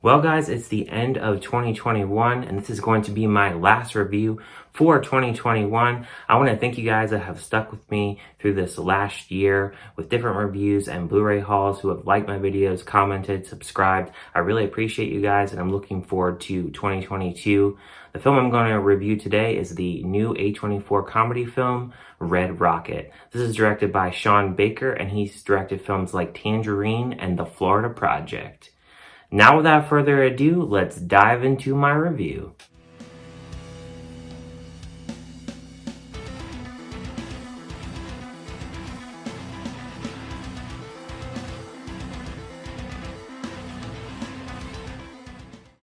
Well, guys, it's the end of 2021, and this is going to be my last review for 2021. I want to thank you guys that have stuck with me through this last year with different reviews and Blu-ray hauls, who have liked my videos, commented, subscribed. I really appreciate you guys, and I'm looking forward to 2022. The film I'm going to review today is the new A24 comedy film, Red Rocket. This is directed by Sean Baker, and he's directed films like Tangerine and The Florida Project. Now, without further ado, let's dive into my review.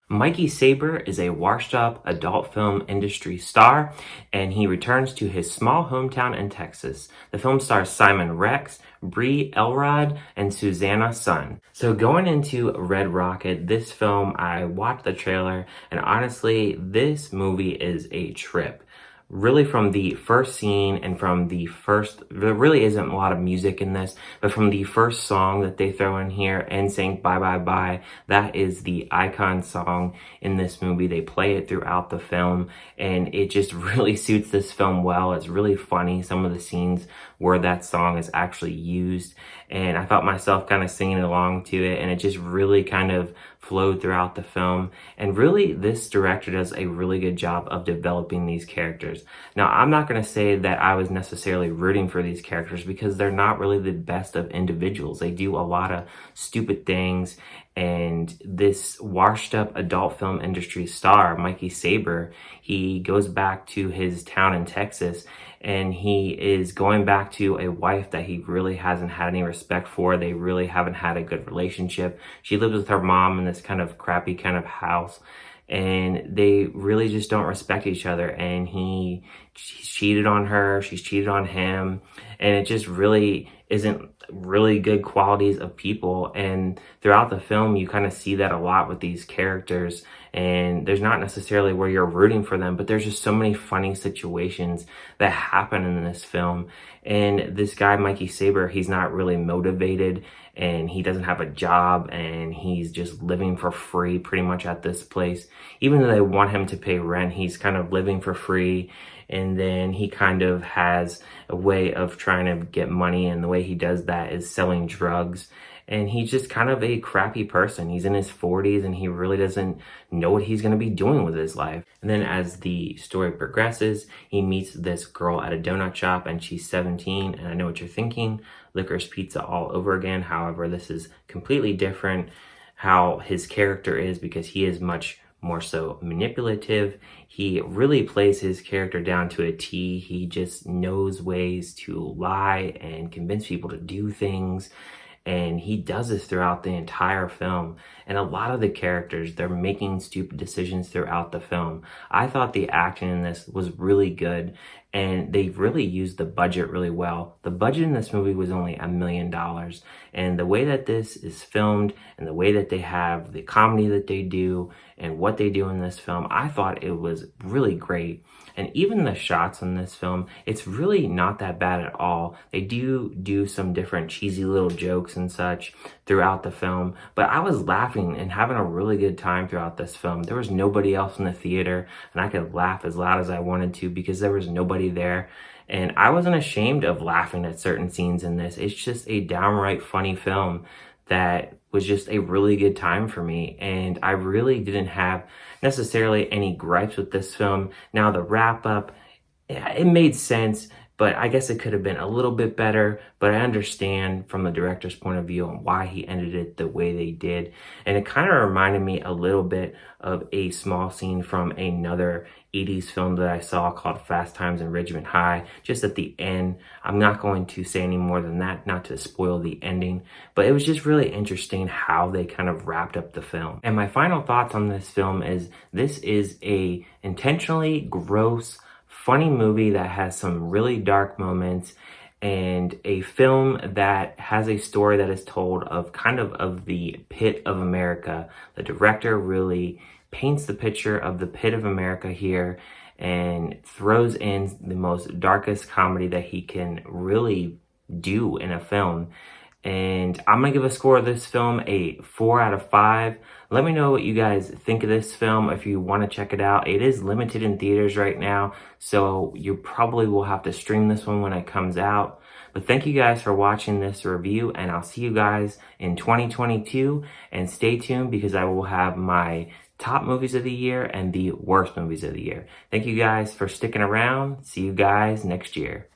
Mikey Saber is a washed-up adult film industry star, and he returns to his small hometown in Texas. The film stars Simon Rex, Brie Elrod, and Susanna Sun. So going into Red Rocket, this film, I watched the trailer, and honestly, this movie is a trip. Really, from the first scene and from the first, there really isn't a lot of music in this, but from the first song that they throw in here, NSYNC Bye Bye Bye, that is the icon song in this movie. They play it throughout the film, and it just really suits this film well. It's really funny, some of the scenes where that song is actually used, and I felt myself kind of singing along to it, and it just really kind of flowed throughout the film. And really, this director does a really good job of developing these characters. Now, I'm not going to say that I was necessarily rooting for these characters, because they're not really the best of individuals. They do a lot of stupid things, and this washed up adult film industry star, Mikey Saber, he goes back to his town in Texas, and he is going back to a wife that he really hasn't had any respect for. They really haven't had a good relationship. She lives with her mom in this kind of crappy kind of house, and they really just don't respect each other. And she's cheated on her, she's cheated on him, and it just really isn't really good qualities of people. And throughout the film, you kind of see that a lot with these characters, and there's not necessarily where you're rooting for them, but there's just so many funny situations that happen in this film. And this guy, Mikey Saber, he's not really motivated, and he doesn't have a job, and he's just living for free pretty much at this place. Even though they want him to pay rent, he's kind of living for free. And then he kind of has a way of trying to get money, and the way he does that is selling drugs. And he's just kind of a crappy person. He's in his 40s, and he really doesn't know what he's going to be doing with his life. And then as the story progresses, he meets this girl at a donut shop, and she's 17. And I know what you're thinking, Licorice Pizza all over again. However, this is completely different how his character is, because he is much more so manipulative. He really plays his character down to a T. He just knows ways to lie and convince people to do things. And he does this throughout the entire film. And a lot of the characters, they're making stupid decisions throughout the film. I thought the action in this was really good, and they really used the budget really well. The budget in this movie was only $1 million. And the way that this is filmed, and the way that they have the comedy that they do, and what they do in this film, I thought it was really great. And even the shots in this film, it's really not that bad at all. They do some different cheesy little jokes and such throughout the film, but I was laughing and having a really good time throughout this film. There was nobody else in the theater, and I could laugh as loud as I wanted to because there was nobody there. And I wasn't ashamed of laughing at certain scenes in this. It's just a downright funny film that was just a really good time for me, and I really didn't have necessarily any gripes with this film. Now, the wrap-up, it made sense, but I guess it could have been a little bit better, but I understand from the director's point of view and why he ended it the way they did. And it kind of reminded me a little bit of a small scene from another 80s film that I saw called Fast Times in Ridgemont High, just at the end. I'm not going to say any more than that, not to spoil the ending, but it was just really interesting how they kind of wrapped up the film. And my final thoughts on this film is, this is a intentionally gross, funny movie that has some really dark moments, and a film that has a story that is told of kind of the pit of America. The director really paints the picture of the pit of America here, and throws in the most darkest comedy that he can really do in a film. And I'm gonna give a score of this film a 4 out of 5. Let me know what you guys think of this film if you want to check it out. It is limited in theaters right now, so you probably will have to stream this one when it comes out. But thank you guys for watching this review, and I'll see you guys in 2022. And stay tuned because I will have my top movies of the year and the worst movies of the year. Thank you guys for sticking around. See you guys next year.